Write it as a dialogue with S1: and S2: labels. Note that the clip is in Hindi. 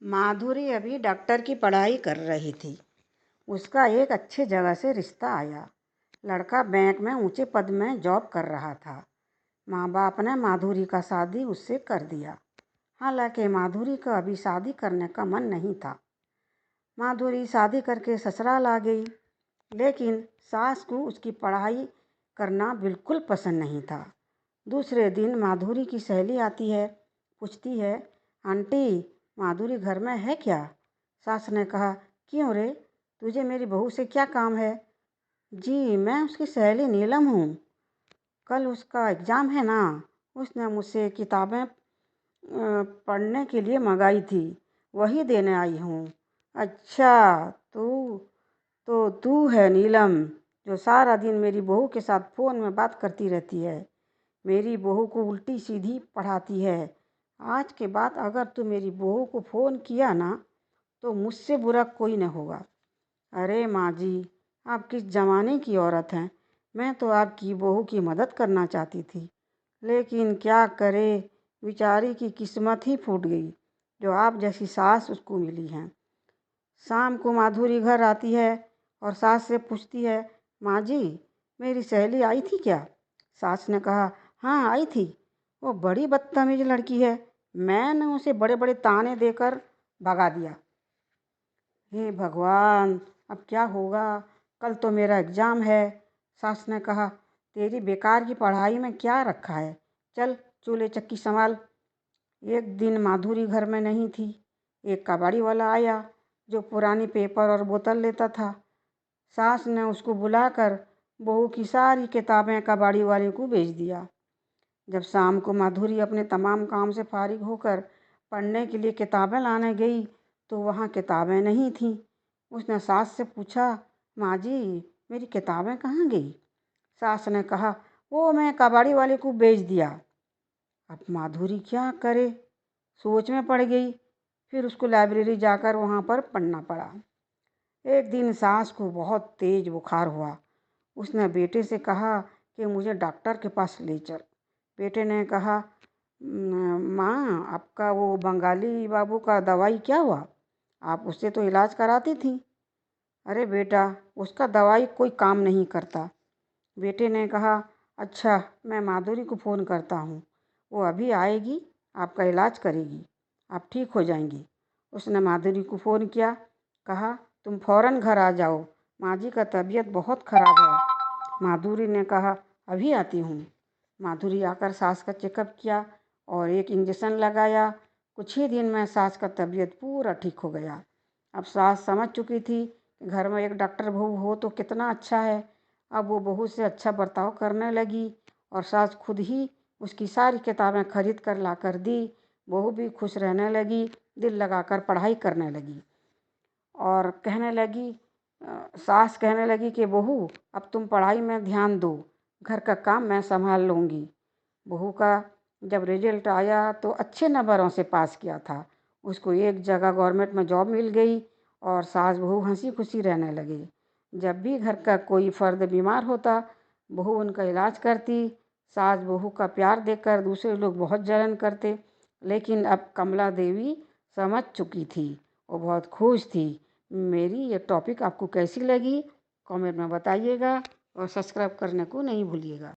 S1: माधुरी अभी डॉक्टर की पढ़ाई कर रही थी। उसका एक अच्छे जगह से रिश्ता आया। लड़का बैंक में ऊंचे पद में जॉब कर रहा था। माँ बाप ने माधुरी का शादी उससे कर दिया। हालांकि माधुरी का अभी शादी करने का मन नहीं था। माधुरी शादी करके ससुराल आ गई, लेकिन सास को उसकी पढ़ाई करना बिल्कुल पसंद नहीं था। दूसरे दिन माधुरी की सहेली आती है, पूछती है, आंटी माधुरी घर में है क्या? सास ने कहा, क्यों रे, तुझे मेरी बहू से क्या काम है? जी मैं उसकी सहेली नीलम हूँ। कल उसका एग्ज़ाम है ना, उसने मुझसे किताबें पढ़ने के लिए मंगाई थी, वही देने आई हूँ। अच्छा, तू है नीलम, जो सारा दिन मेरी बहू के साथ फ़ोन में बात करती रहती है, मेरी बहू को उल्टी सीधी पढ़ाती है। आज के बाद अगर तू मेरी बहू को फ़ोन किया ना, तो मुझसे बुरा कोई न होगा। अरे माँ जी, आप किस ज़माने की औरत हैं? मैं तो आपकी बहू की मदद करना चाहती थी, लेकिन क्या करे, बेचारी की किस्मत ही फूट गई, जो आप जैसी सास उसको मिली हैं। शाम को माधुरी घर आती है और सास से पूछती है, माँ जी मेरी सहेली आई थी क्या? सास ने कहा, हाँ आई थी, वो बड़ी बदतमीज लड़की है, मैंने उसे बड़े बड़े ताने देकर भगा दिया। हे भगवान, अब क्या होगा? कल तो मेरा एग्ज़ाम है। सास ने कहा, तेरी बेकार की पढ़ाई में क्या रखा है, चल चूल्हे चक्की संभाल। एक दिन माधुरी घर में नहीं थी। एक कबाड़ी वाला आया, जो पुरानी पेपर और बोतल लेता था। सास ने उसको बुलाकर बहू की सारी किताबें कबाड़ी वाले को बेच दिया। जब शाम को माधुरी अपने तमाम काम से फारिग होकर पढ़ने के लिए किताबें लाने गई, तो वहाँ किताबें नहीं थीं। उसने सास से पूछा, माँ जी मेरी किताबें कहाँ गई? सास ने कहा, वो मैं कबाड़ी वाले को बेच दिया। अब माधुरी क्या करे, सोच में पड़ गई। फिर उसको लाइब्रेरी जाकर वहाँ पर पढ़ना पड़ा। एक दिन सास को बहुत तेज बुखार हुआ। उसने बेटे से कहा कि मुझे डॉक्टर के पास ले चल। बेटे ने कहा, माँ आपका वो बंगाली बाबू का दवाई क्या हुआ? आप उससे तो इलाज कराती थी। अरे बेटा, उसका दवाई कोई काम नहीं करता। बेटे ने कहा, अच्छा मैं माधुरी को फ़ोन करता हूँ, वो अभी आएगी, आपका इलाज करेगी, आप ठीक हो जाएंगी। उसने माधुरी को फ़ोन किया, कहा तुम फ़ौरन घर आ जाओ, माँ जी का तबीयत बहुत ख़राब है। माधुरी ने कहा, अभी आती हूँ। माधुरी आकर सास का चेकअप किया और एक इंजेक्शन लगाया। कुछ ही दिन में सास का तबीयत पूरा ठीक हो गया। अब सास समझ चुकी थी कि घर में एक डॉक्टर बहू हो तो कितना अच्छा है। अब वो बहू से अच्छा बर्ताव करने लगी और सास खुद ही उसकी सारी किताबें खरीद कर ला कर दी। बहू भी खुश रहने लगी, दिल लगाकर पढ़ाई करने लगी और कहने लगी, सास कहने लगी कि बहू अब तुम पढ़ाई में ध्यान दो, घर का काम मैं संभाल लूँगी। बहू का जब रिजल्ट आया तो अच्छे नंबरों से पास किया था। उसको एक जगह गवर्नमेंट में जॉब मिल गई और सास बहू हंसी खुशी रहने लगे। जब भी घर का कोई फर्द बीमार होता, बहू उनका इलाज करती। सास बहू का प्यार देखकर दूसरे लोग बहुत जलन करते, लेकिन अब कमला देवी समझ चुकी थी, वो बहुत खुश थी। मेरी ये टॉपिक आपको कैसी लगी, कमेंट में बताइएगा और सब्सक्राइब करने को नहीं भूलिएगा।